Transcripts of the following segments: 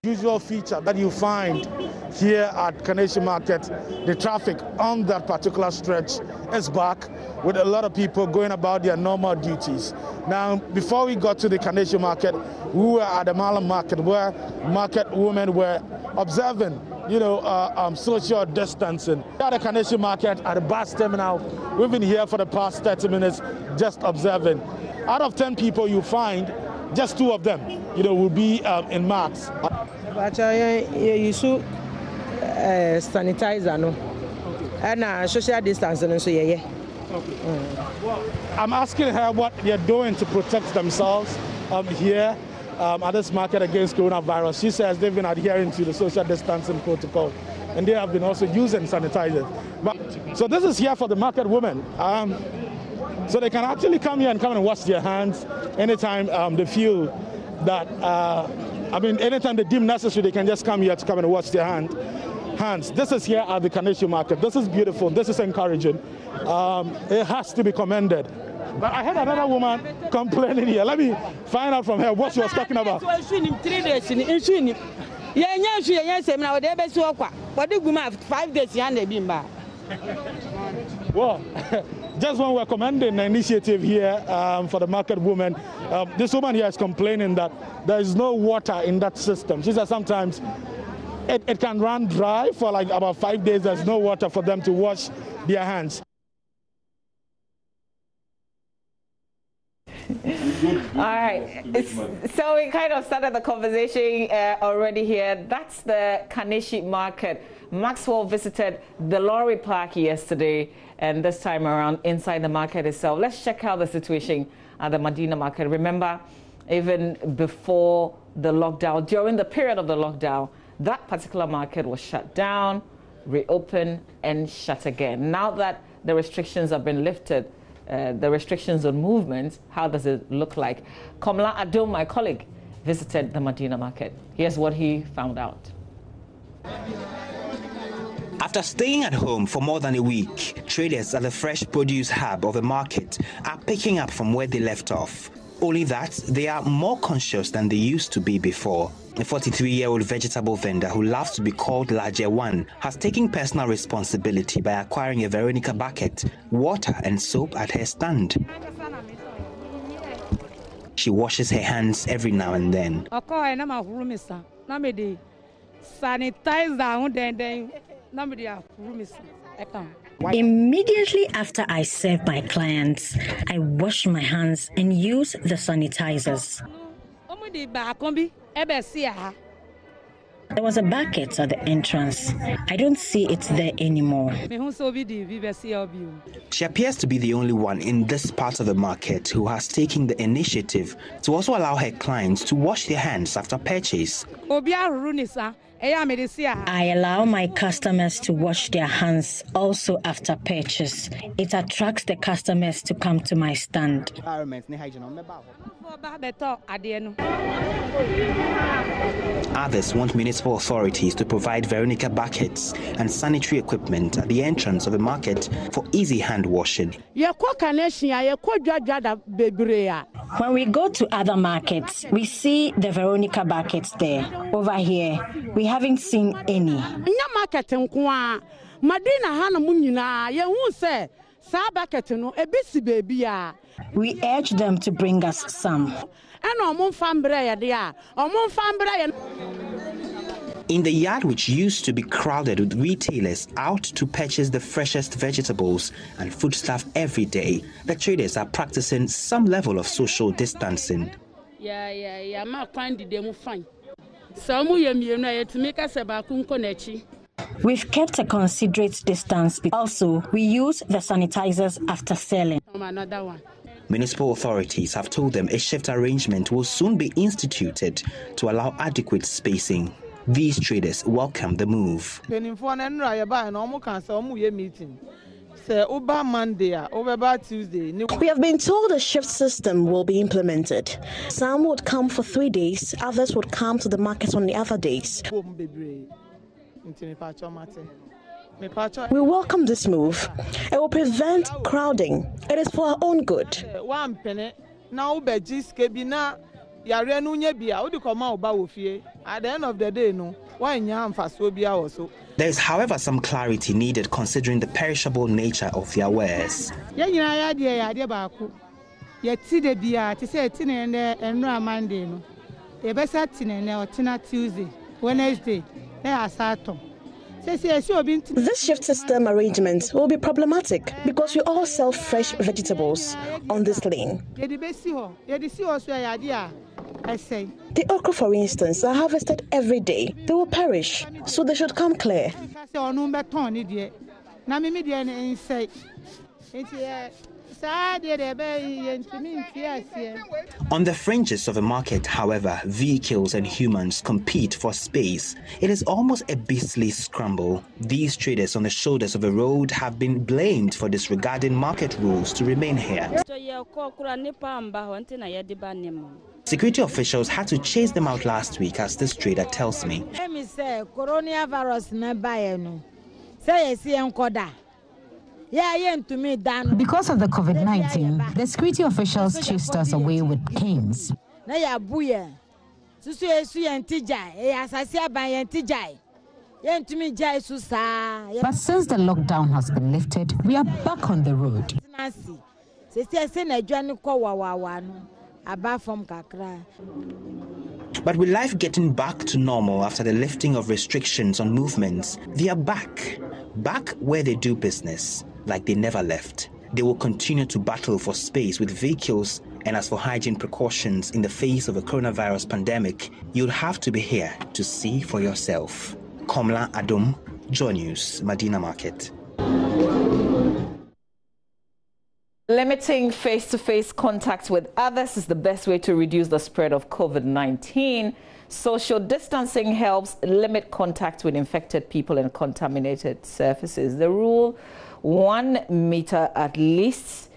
Usual feature that you find here at Kaneshie Market, the traffic on that particular stretch is back with a lot of people going about their normal duties. Now, before we got to the Kaneshie Market, we were at the Malam Market where market women were observing, social distancing. At the Kaneshie Market at the bus terminal, we've been here for the past 30 minutes just observing. Out of 10 people you find, just 2 of them, will be in masks. But you should sanitizer, no? And social distancing, so yeah. I'm asking her what they're doing to protect themselves here at this market against coronavirus. She says they've been adhering to the social distancing protocol, and they have been also using sanitizers. So this is here for the market women. So they can actually come here and wash their hands anytime they feel that, anytime they deem necessary, they can just come here to and wash their hands. This is here at the Kaneshie Market. This is beautiful. This is encouraging. It has to be commended. But I had another woman complaining here. Let me find out from her what she was talking about. 3 days in 5 days. Well, just when we're commending the initiative here for the market women, this woman here is complaining that there is no water in that system. She says sometimes it can run dry for like about 5 days. There's no water for them to wash their hands. All right, so we kind of started the conversation already here. That's the Kaneshie Market. Maxwell visited the lorry park yesterday, and this time around inside the market itself. Let's check out the situation at the Medina Market. Remember, even before the lockdown, during the period of the lockdown, that particular market was shut down, reopened, and shut again. Now that the restrictions have been lifted, the restrictions on movement, how does it look like? Komla Adom, my colleague, visited the Medina Market. Here's what he found out. After staying at home for more than a week, traders at the fresh produce hub of the market are picking up from where they left off. Only that, they are more conscious than they used to be before. A 43-year-old vegetable vendor who loves to be called Laje One has taken personal responsibility by acquiring a Veronica bucket, water and soap at her stand. She washes her hands every now and then. Immediately after I serve my clients, I wash my hands and use the sanitizers. There was a bucket at the entrance. I don't see it there anymore. She appears to be the only one in this part of the market who has taken the initiative to also allow her clients to wash their hands after purchase. I allow my customers to wash their hands also after purchase. It attracts the customers to come to my stand. Others want municipal authorities to provide Veronica buckets and sanitary equipment at the entrance of the market for easy hand washing. When we go to other markets, we see the Veronica buckets there. Over here, we haven't seen any. We urge them to bring us some. In the yard, which used to be crowded with retailers out to purchase the freshest vegetables and foodstuff every day, the traders are practicing some level of social distancing. We've kept a considerate distance. Also, we use the sanitizers after selling. Municipal authorities have told them a shift arrangement will soon be instituted to allow adequate spacing. These traders welcome the move. We have been told a shift system will be implemented. Some would come for 3 days, others would come to the market on the other days. We welcome this move. It will prevent crowding. It is for our own good. At the end of the day, no. Why also? There is, however, some clarity needed considering the perishable nature of their wares. Tuesday, Wednesday, this shift system arrangement will be problematic because we all sell fresh vegetables on this lane. The okra, for instance, are harvested every day. They will perish, so they should come clear. On the fringes of a market, however, vehicles and humans compete for space. It is almost a beastly scramble. These traders on the shoulders of the road have been blamed for disregarding market rules to remain here. Security officials had to chase them out last week, as this trader tells me. Because of the COVID-19, the security officials chased us away with canes. But since the lockdown has been lifted, we are back on the road. But with life getting back to normal after the lifting of restrictions on movements, they are back where they do business, like they never left. They will continue to battle for space with vehicles, and as for hygiene precautions in the face of a coronavirus pandemic, you'll have to be here to see for yourself. Komla Adom, Joy News, Medina Market. Limiting face-to-face contact with others is the best way to reduce the spread of COVID-19. Social distancing helps limit contact with infected people and contaminated surfaces. The rule, 1 meter at least,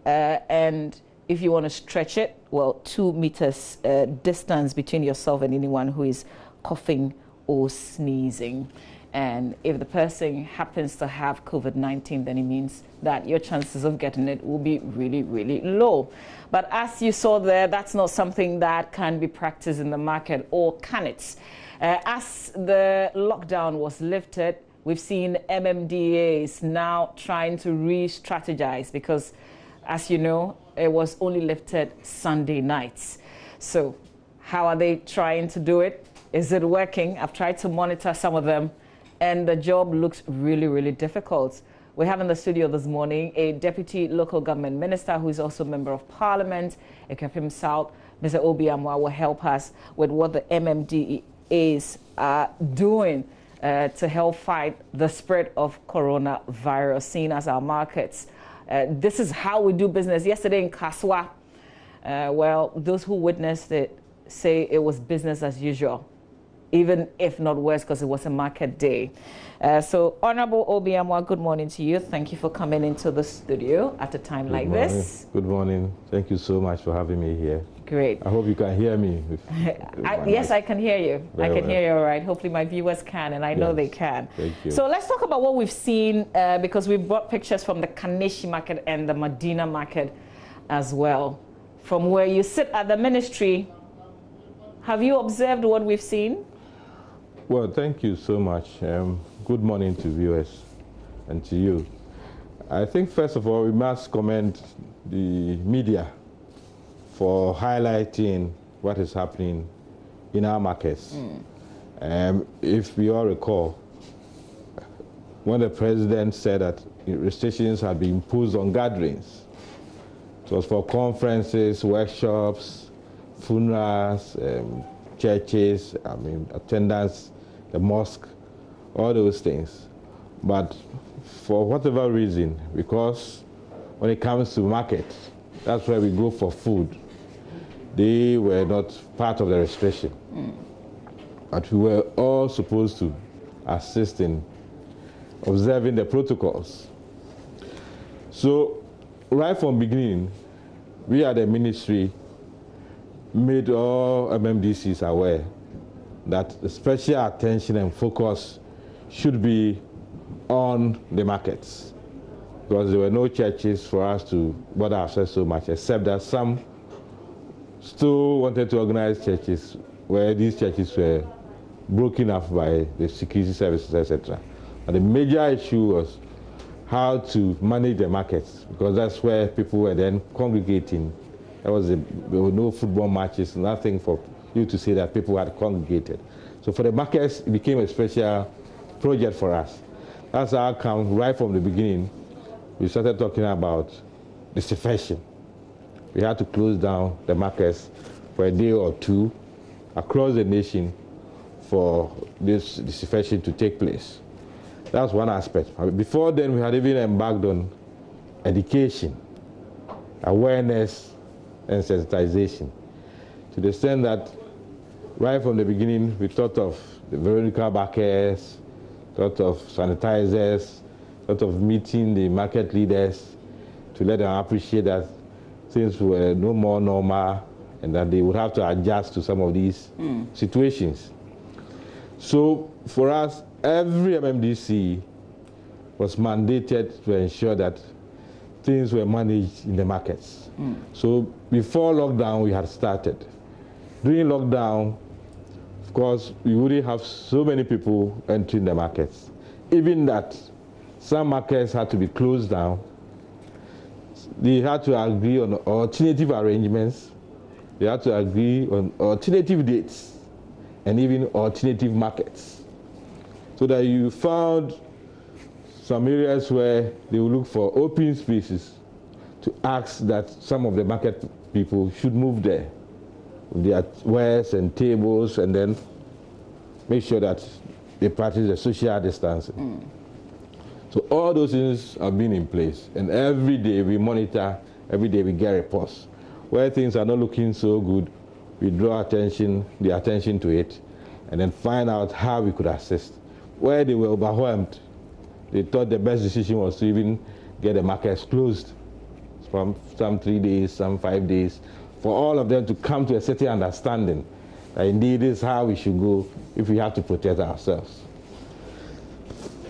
and if you want to stretch it, well, 2 meters distance between yourself and anyone who is coughing or sneezing. And if the person happens to have COVID-19, then it means that your chances of getting it will be really, really low. But as you saw there, that's not something that can be practiced in the market, or can it? As the lockdown was lifted, we've seen MMDAs now trying to re-strategize because, as you know, it was only lifted Sunday nights. So how are they trying to do it? Is it working? I've tried to monitor some of them, and the job looks really, really difficult. We have in the studio this morning a deputy local government minister who is also member of parliament, Ekapim South. Mr. Obiamwa will help us with what the MMDAs are doing to help fight the spread of coronavirus, seen as our markets. This is how we do business. Yesterday in Kaswa, well, those who witnessed it say it was business as usual, even if not worse, because it was a market day. So, Honorable Obiamwa, good morning to you. Thank you for coming into the studio at a time like this. Good morning. Thank you so much for having me here. Great. I hope you can hear me. Yes, I can hear you. I can hear you all right. Hopefully my viewers can, and I know they can. Thank you. So let's talk about what we've seen, because we brought pictures from the Kaneshie market and the Medina market as well. From where you sit at the ministry, have you observed what we've seen? Well, thank you so much. Good morning to viewers and to you. I think, first of all, we must commend the media for highlighting what is happening in our markets. If we all recall, when the president said that restrictions had been imposed on gatherings, it was for conferences, workshops, funerals, churches, attendance, the mosque, all those things. But for whatever reason, because when it comes to market, that's where we go for food, they were not part of the restriction. But we were all supposed to assist in observing the protocols. So right from beginning, we at the ministry made all MMDCs aware that special attention and focus should be on the markets, because there were no churches for us to bother ourselves so much, except that some still wanted to organize churches where these churches were broken up by the security services, etc. And the major issue was how to manage the markets, because that's where people were then congregating. There were no football matches, nothing for you to say that people had congregated. So for the markets, it became a special project for us. That's how come right from the beginning, we started talking about disinfection. We had to close down the markets for a day or two across the nation for this disinfection to take place. That's one aspect. Before then, we had even embarked on education, awareness, and sensitization, to the extent that right from the beginning, we thought of the Veronica buckets, thought of sanitizers, thought of meeting the market leaders to let them appreciate that things were no more normal and that they would have to adjust to some of these situations. So for us, every MMDC was mandated to ensure that things were managed in the markets. So before lockdown, we had started. During lockdown, of course, we wouldn't have so many people entering the markets. Even that, some markets had to be closed down. They had to agree on alternative arrangements. They had to agree on alternative dates and even alternative markets. So that you found some areas where they will look for open spaces to ask that some of the market people should move there with their wares and tables, and then make sure that they practice the social distancing. So all those things have been in place, and every day we monitor, every day we get reports. Where things are not looking so good, we draw the attention to it, and then find out how we could assist. Where they were overwhelmed, they thought the best decision was to even get the markets closed, from some 3 days, some 5 days, for all of them to come to a certain understanding that indeed this is how we should go if we have to protect ourselves.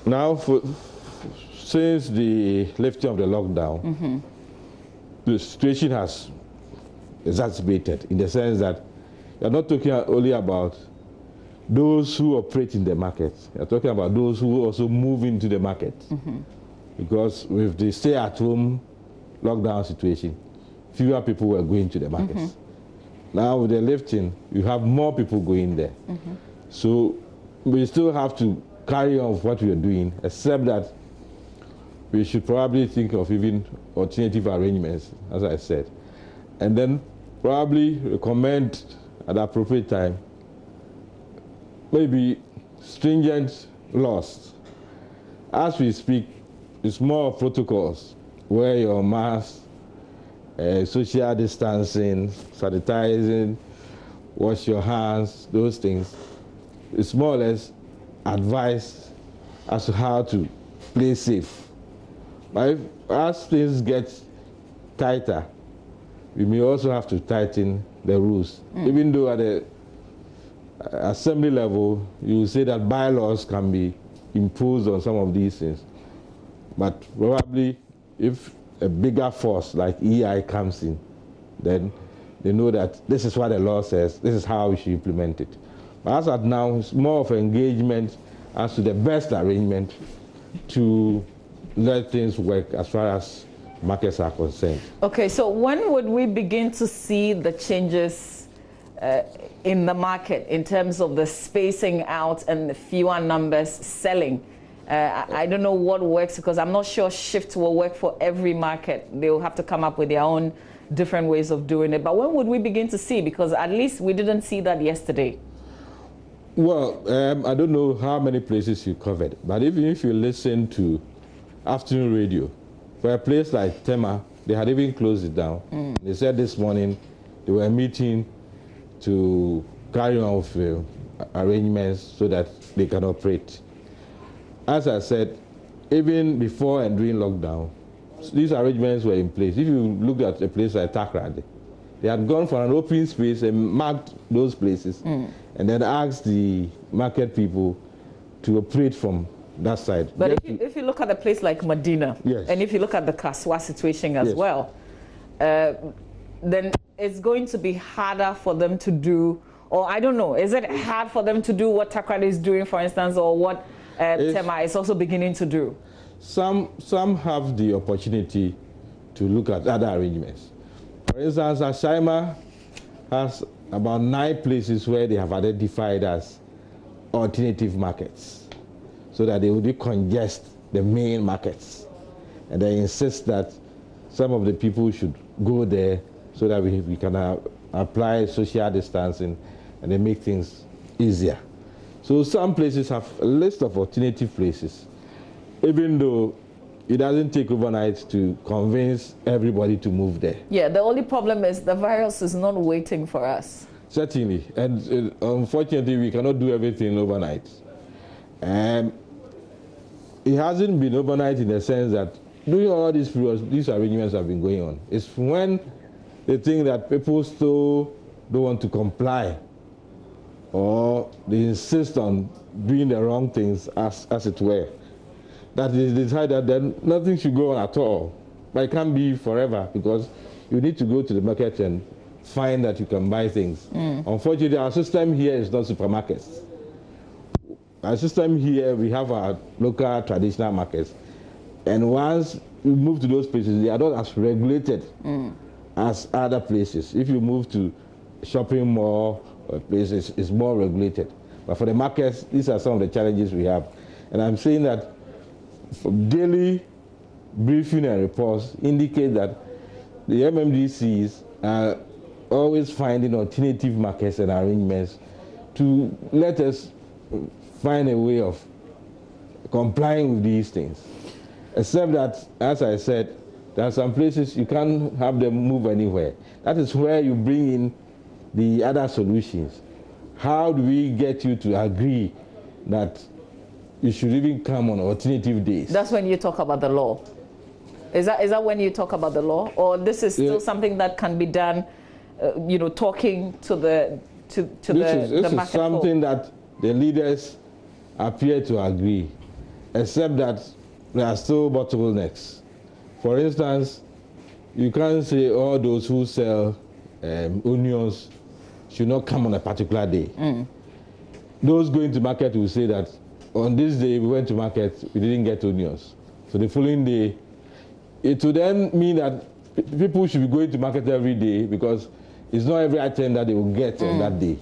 Now, since the lifting of the lockdown, the situation has exacerbated in the sense that you're not talking only about those who operate in the market. You're talking about those who also move into the market. Because with the stay-at-home lockdown situation, fewer people were going to the markets. Now with the lifting, you have more people going there. So we still have to carry on with what we are doing, except that we should probably think of even alternative arrangements, as I said. And then probably recommend at the appropriate time maybe stringent laws. As we speak, it's more of protocols. Wear your mask, social distancing, sanitizing, wash your hands, those things. It's more or less advice as to how to play safe. But as things get tighter, we may also have to tighten the rules. Even though at the assembly level, you will say that bylaws can be imposed on some of these things. But probably if a bigger force like EI comes in, then they know that this is what the law says, this is how we should implement it. But as of now, it's more of engagement as to the best arrangement to let things work as far as markets are concerned. Okay, so when would we begin to see the changes in the market in terms of the spacing out and the fewer numbers selling? I don't know what works, because I'm not sure shift will work for every market. They will have to come up with their own different ways of doing it. But when would we begin to see? Because at least we didn't see that yesterday. Well, I don't know how many places you covered, but even if you listen to afternoon radio, for a place like Tema, they had even closed it down. They said this morning they were meeting to carry on with arrangements so that they can operate. As I said, even before and during lockdown, these arrangements were in place. If you look at a place like Takoradi, they had gone for an open space and marked those places, and then asked the market people to operate from that side. But if you look at a place like Medina, and if you look at the Kaswa situation as well, then it's going to be harder for them to do Or I don't know, is it hard for them to do what Takoradi is doing, for instance, or what Tema is also beginning to do? Some have the opportunity to look at other arrangements. For instance, Ashaiman has about 9 places where they have identified as alternative markets, so that they will decongest the main markets. And they insist that some of the people should go there so that we can apply social distancing and then make things easier. So some places have a list of alternative places, even though it doesn't take overnight to convince everybody to move there. Yeah, the only problem is the virus is not waiting for us. Certainly, and unfortunately, we cannot do everything overnight. It hasn't been overnight in the sense that during all these arrangements have been going on. It's when they think that people still don't want to comply, or they insist on doing the wrong things, as it were, that they decide that then nothing should go on at all. But it can't be forever, because you need to go to the market and find that you can buy things. Unfortunately, our system here is not supermarkets. Our system here, we have our local traditional markets. And once you move to those places, they are not as regulated as other places. If you move to shopping mall places, it's more regulated. But for the markets, these are some of the challenges we have. And I'm saying that daily briefing and reports indicate that the MMDCs are always finding alternative markets and arrangements to let us find a way of complying with these things. Except that, as I said, there are some places you can't have them move anywhere. That is where you bring in the other solutions. How do we get you to agree that you should even come on alternative days? That's when you talk about the law. Is that when you talk about the law, or this is still something that can be done? Talking to the This is something that the leaders appear to agree, except that there are still bottlenecks. For instance, you can't say all those who sell onions should not come on a particular day. Those going to market will say that on this day we went to market, we didn't get onions. So the following day, it will then mean that people should be going to market every day, because it's not every item that they will get on that day.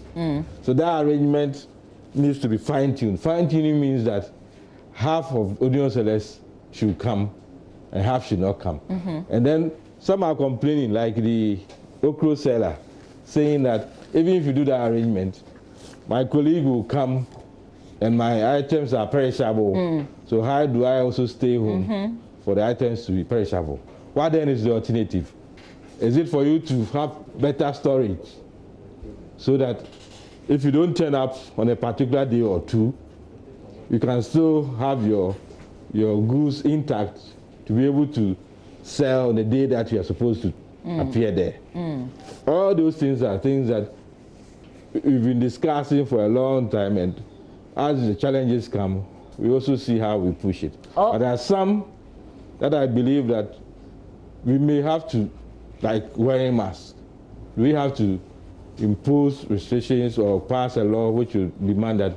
So that arrangement needs to be fine-tuned. Fine-tuning means that half of onion sellers should come and half should not come. And then some are complaining, like the okra seller, saying that even if you do that arrangement, my colleague will come and my items are perishable. So how do I also stay home for the items to be perishable? What then is the alternative? Is it for you to have better storage, so that if you don't turn up on a particular day or two, you can still have your goods intact to be able to sell on the day that you are supposed to appear there? All those things are things that we've been discussing for a long time, and as the challenges come, we also see how we push it. But there are some that I believe that we may have to, like wearing masks. We have to impose restrictions or pass a law which will demand that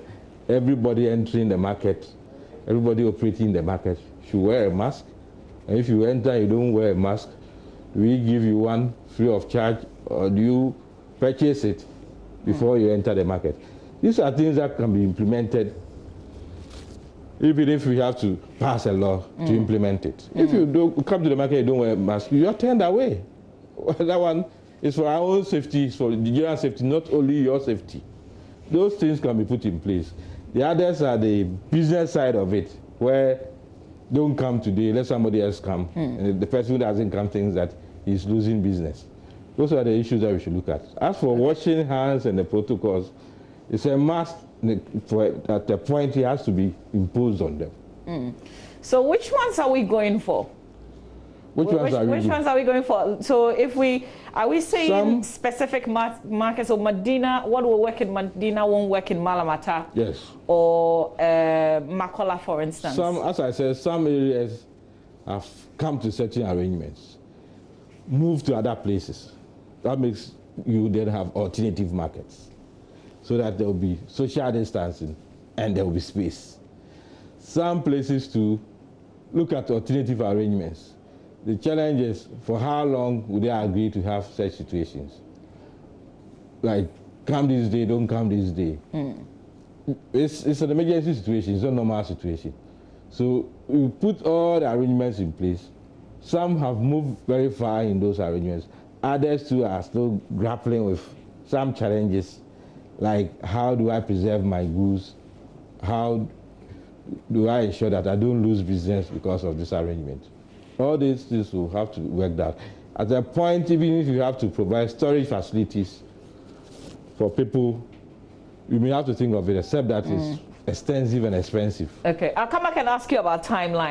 everybody entering the market, everybody operating the market should wear a mask. And if you enter, you don't wear a mask, do we give you one free of charge, or do you purchase it before you enter the market? These are things that can be implemented, even if we have to pass a law to implement it. If you don't come to the market, you don't wear a mask, you are turned away. That one is for our own safety, it's for the general safety, not only your safety. Those things can be put in place. The others are the business side of it, where don't come today, let somebody else come. And the person who doesn't come thinks that he's losing business. Those are the issues that we should look at. As for washing hands and the protocols, it's a must. At the point, it has to be imposed on them. So which ones are we going for? Which ones are we going for? So if are we saying specific markets? So Medina, what will work in Medina won't work in Malamata? Yes. Or Makola, for instance? As I said, some areas have come to certain arrangements, move to other places. That makes you then have alternative markets. so that there will be social distancing and there will be space. Some places to look at alternative arrangements. The challenge is, for how long would they agree to have such situations? Like, come this day, don't come this day. It's an emergency situation, it's not a normal situation. So we put all the arrangements in place. Some have moved very far in those arrangements. Others too are still grappling with some challenges, like how do I preserve my goods? How do I ensure that I don't lose business because of this arrangement? All these things will have to work out. At a point, even if you have to provide storage facilities for people, you may have to think of it, except that it's extensive and expensive. Okay, I'll come back and ask you about timeline.